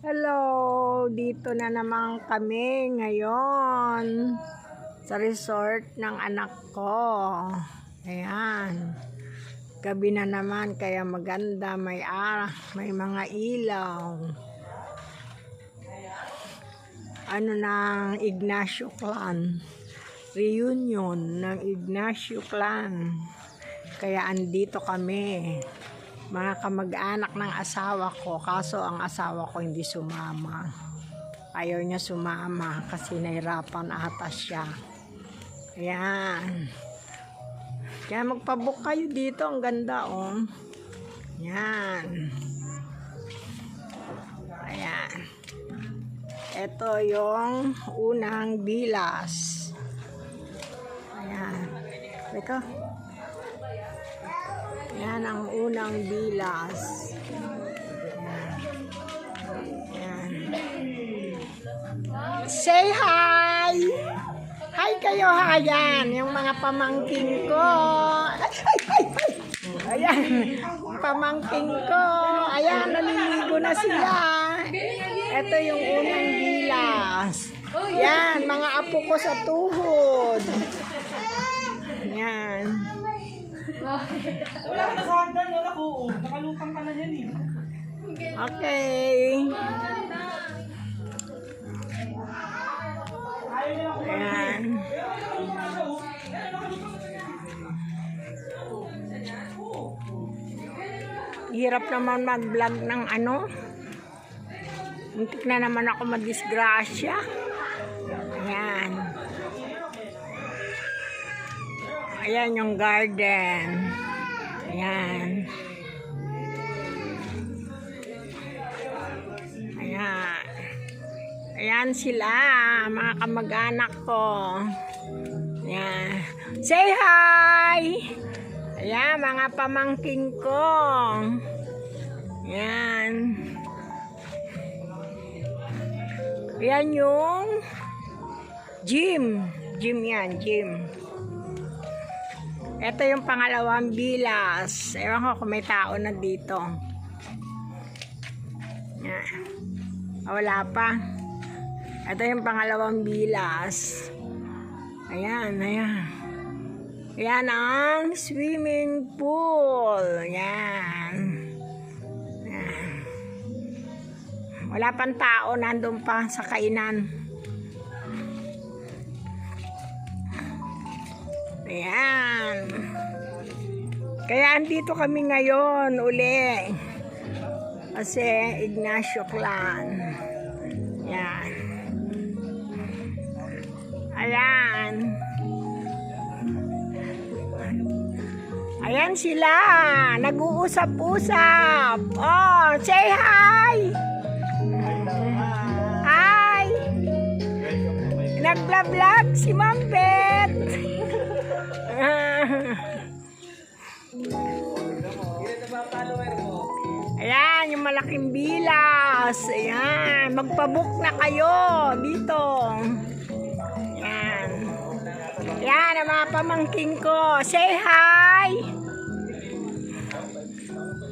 Hello! Dito na naman kami ngayon sa resort ng anak ko. Ayan. Gabi na naman kaya maganda. May mga ilaw. Ano ng Ignacio Clan. Reunion ng Ignacio Clan. Kaya andito kami. Mga kamag-anak ng asawa ko, kaso ang asawa ko hindi sumama. Ayaw niya sumama kasi nahirapan ata siya. Ayan. Kaya magpabook kayo dito, ang ganda oh. Ayan. Ayan. Ito yung unang bilas. Ayan. Ito. Yan ang unang bilas. Yan. Say hi! Hi kayo, hayan. Yung mga pamangking ko. Ayan. Pamangking ko. Ayan, naliligo na sila. Ito yung unang bilas. Yan, mga apo ko sa tuhod. Yan. Wala ka nakahandan, wala ko. Nakalutang ka na yan eh. Okay. Ayan. Hirap naman mag-vlog ng ano. Muntik na naman ako madisgrasya. Ayan. Ayan yung garden. Ayan. Ayan. Ayan sila, mga kamag-anak ko. Ayan. Say hi! Ayan, mga pamangking ko. Ayan. Ayan yung gym. Gym yan, gym. Ito yung pangalawang bilas. Ewan ko kung may tao na dito. Wala pa. Ito yung pangalawang bilas. Ayan, ayan. Ayan ang swimming pool. Ayan. Ayan. Wala pang tao. Nandun pa sa kainan. Ayan. Kaya andito kami ngayon uli. Kasi Ignacio Clan. Ayan. Ayan. Ayan sila. Nag-uusap-usap. Oh, say hi! Hi! Nag-vlog si Ma'am Bet. Ayan, yung malaking bilas. Ayan, magpabook na kayo dito. Ayan. Ayan, ang mga pamangking ko. Say hi!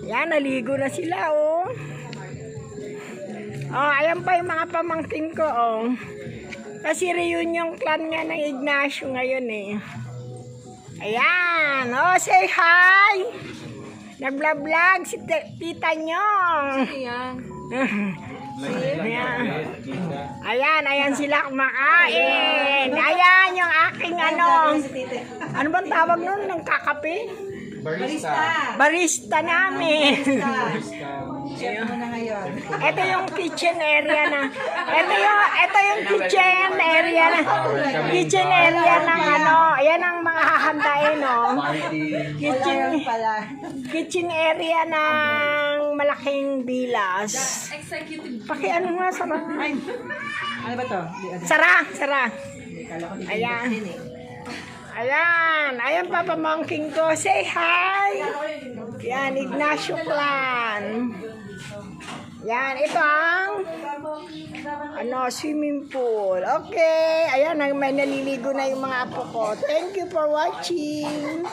Ayan, naligo na sila, oh. Oh, ayan pa yung mga pamangking ko, oh. Kasi reunion clan nga ng Ignacio ngayon, eh. Ayan. Oh, say hi! Nag-vlog si tita nyo. Ayan. Ayan, ayan sila kumakain. Ayan yung aking ano. Ano bang tawag nun ng kakape? Barista namin. Ito yung kitchen area na. Ito yung kitchen area na. Kitchen area ng ano. Ayan ang mga hahandain, no. Kitchen area ng malaking bilas. Paki ano nga sara. Ano ba to? Sara. Ayan. Ayan pa pamangking ko. Say hi! Yan, Ignacio Clan. Yan, ito ang swimming pool. Okay, ayan, may naliligo na yung mga apo ko. Thank you for watching.